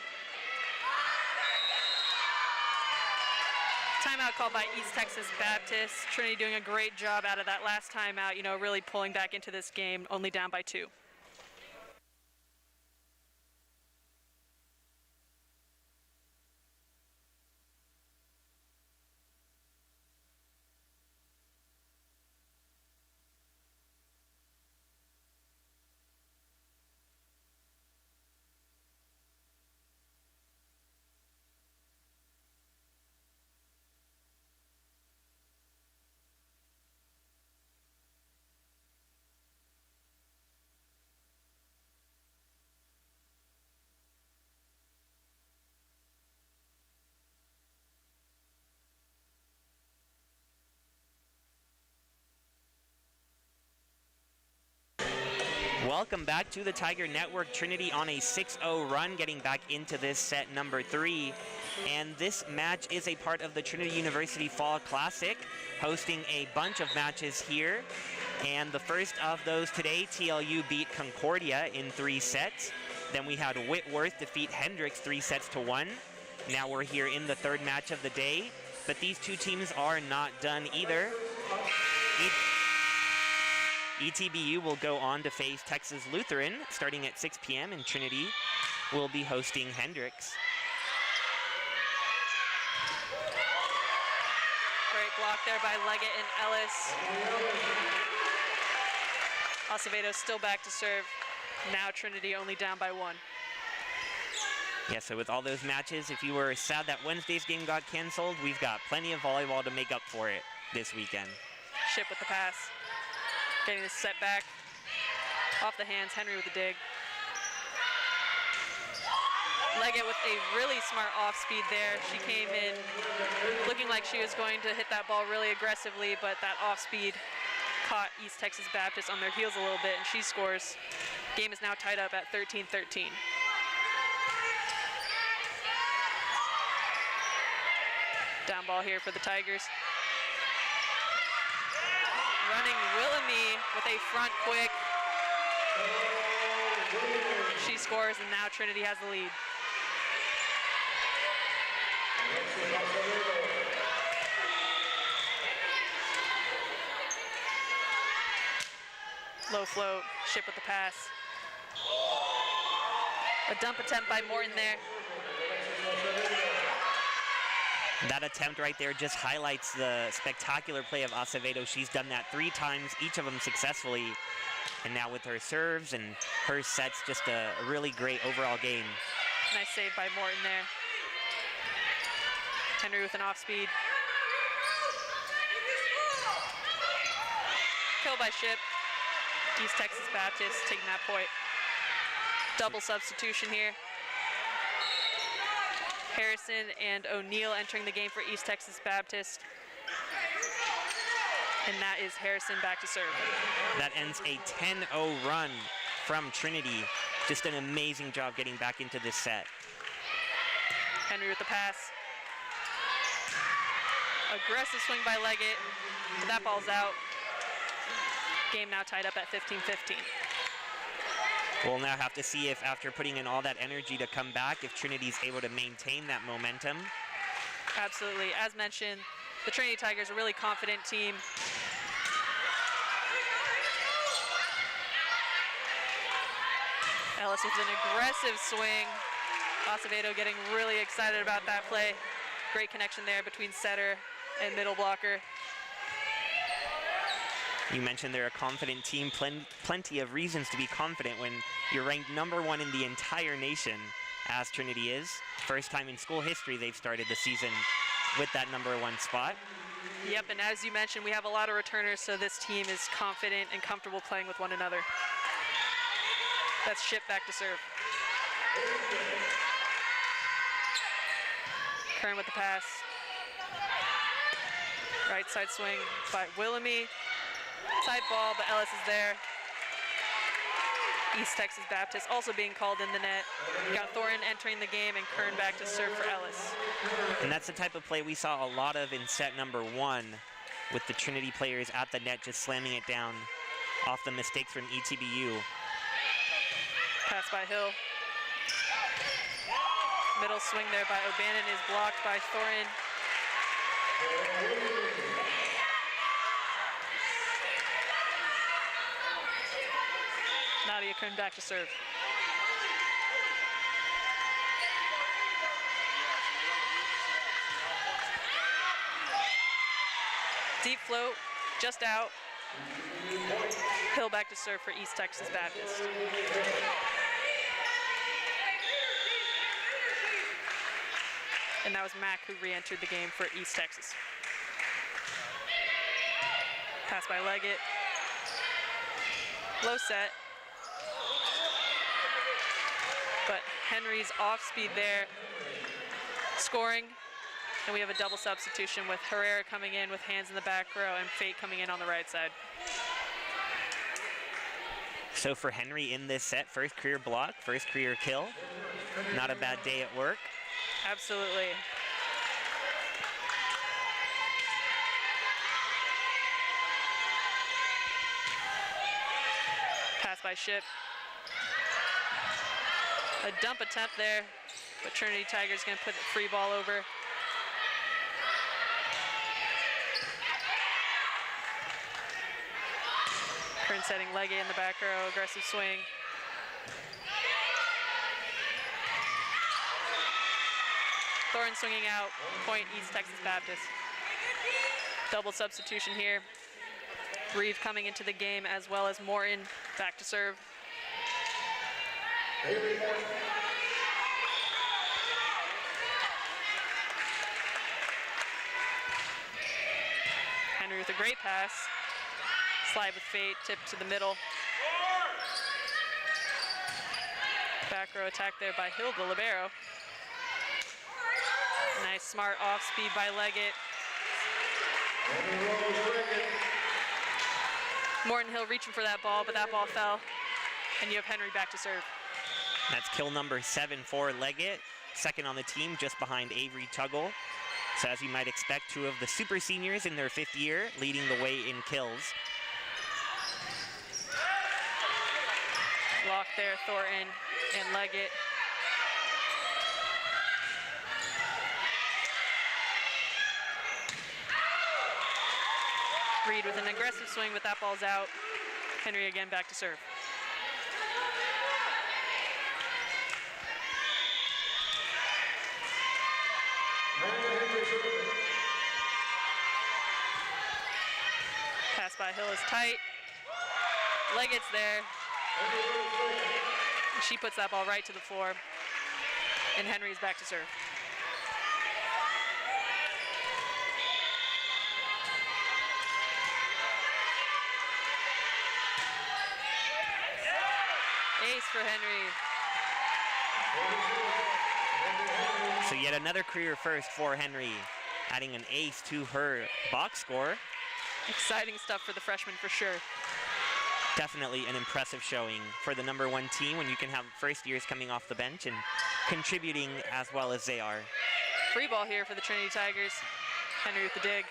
Timeout called by East Texas Baptist. Trinity doing a great job out of that last timeout, really pulling back into this game, only down by 2. Welcome back to the Tiger Network. Trinity on a 6-0 run, getting back into this set number 3. And this match is a part of the Trinity University Fall Classic, hosting a bunch of matches here. And the first of those today, TLU beat Concordia in 3 sets. Then we had Whitworth defeat Hendricks 3-1. Now we're here in the 3rd match of the day, but these 2 teams are not done either. ETBU will go on to face Texas Lutheran starting at 6 p.m. and Trinity will be hosting Hendricks. Great block there by Leggett and Ellis. Acevedo still back to serve. Now Trinity only down by 1. Yeah, so with all those matches, if you were sad that Wednesday's game got canceled, we've got plenty of volleyball to make up for it this weekend. Ship with the pass. Getting this set back. Off the hands, Henry with the dig. Leggett with a really smart off speed there. She came in looking like she was going to hit that ball really aggressively, but that off speed caught East Texas Baptist on their heels a little bit, and she scores. Game is now tied up at 13-13. Down ball here for the Tigers. Running Willemie with a front quick. She scores, and now Trinity has the lead. Low flow, Ship with the pass. A dump attempt by Morton there. That attempt right there just highlights the spectacular play of Acevedo. She's done that 3 times, each of them successfully. And now with her serves and her sets, just a really great overall game. Nice save by Morton there. Henry with an off speed. Kill by Ship. East Texas Baptist taking that point. Double substitution here. Harrison and O'Neill entering the game for East Texas Baptist. And that is Harrison back to serve. That ends a 10-0 run from Trinity. Just an amazing job getting back into this set. Henry with the pass. Aggressive swing by Leggett. That ball's out. Game now tied up at 15-15. We'll now have to see if, after putting in all that energy to come back, if Trinity's able to maintain that momentum. Absolutely. As mentioned, the Trinity Tigers are a really confident team. Ellis with an aggressive swing. Acevedo getting really excited about that play. Great connection there between setter and middle blocker. You mentioned they're a confident team. Plenty of reasons to be confident when you're ranked #1 in the entire nation, as Trinity is. First time in school history they've started the season with that #1 spot. Yep, and as you mentioned, we have a lot of returners, so this team is confident and comfortable playing with one another. That's Ship back to serve. Kern with the pass. Right side swing by Willamy. Side ball, but Ellis is there. East Texas Baptist also being called in the net. We got Thorin entering the game and Kern back to serve for Ellis. And that's the type of play we saw a lot of in set #1, with the Trinity players at the net just slamming it down off the mistakes from ETBU. Pass by Hill. Middle swing there by O'Bannon is blocked by Thorin. Nadia Kern back to serve. Deep float, just out. Hill back to serve for East Texas Baptist. And that was Mack who re-entered the game for East Texas. Pass by Leggett. Low set. But Henry's off speed there, scoring. And we have a double substitution with Herrera coming in with hands in the back row and Fate coming in on the right side. So for Henry in this set, first career block, first career kill. Not a bad day at work. Absolutely. Pass by Ship. A dump attempt there, but Trinity Tigers gonna put the free ball over. Kern setting Leggett in the back row, aggressive swing. Thorin swinging out, point East Texas Baptist. Double substitution here. Reeve coming into the game as well as Morton back to serve. Henry with a great pass. Slide with Fate, tip to the middle. Back row attack there by Hill, the libero. Nice smart off speed by Leggett. Morton Hill reaching for that ball, but that ball fell. And you have Henry back to serve. That's kill #7 for Leggett, second on the team, just behind Avery Tuggle. So as you might expect, two of the super seniors in their 5th year leading the way in kills. Lock there, Thornton and Leggett. Reed with an aggressive swing, but that ball's out. Henry again back to serve. Pass by Hill is tight. Leggett's there. She puts that ball right to the floor. And Henry's back to serve. Ace for Henry. So yet another career first for Henry, adding an ace to her box score. Exciting stuff for the freshman for sure. Definitely an impressive showing for the #1 team when you can have first years coming off the bench and contributing as well as they are. Free ball here for the Trinity Tigers. Henry with the dig.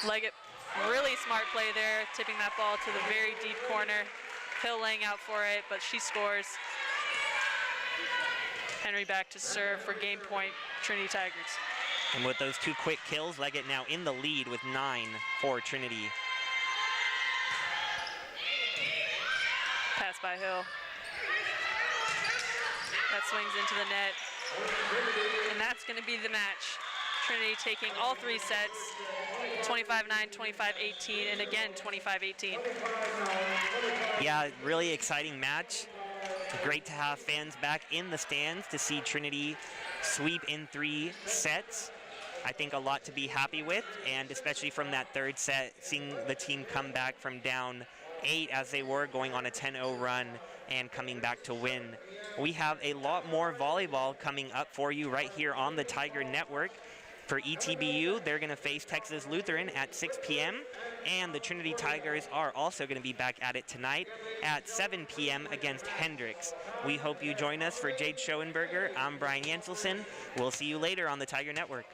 Leggett, really smart play there, tipping that ball to the very deep corner. Hill laying out for it, but she scores. Henry back to serve for game point, Trinity Tigers. And with those 2 quick kills, Leggett now in the lead with 9 for Trinity. Pass by Hill. That swings into the net. And that's going to be the match. Trinity taking all 3 sets, 25-9, 25-18, and again 25-18. Yeah, really exciting match. Great to have fans back in the stands to see Trinity sweep in 3 sets. I think a lot to be happy with, and especially from that 3rd set, seeing the team come back from down 8 as they were going on a 10-0 run and coming back to win. We have a lot more volleyball coming up for you right here on the Tiger Network. For ETBU, they're going to face Texas Lutheran at 6 p.m. And the Trinity Tigers are also going to be back at it tonight at 7 p.m. against Hendricks. We hope you join us. For Jade Schoenberger, I'm Brian Yanselson. We'll see you later on the Tiger Network.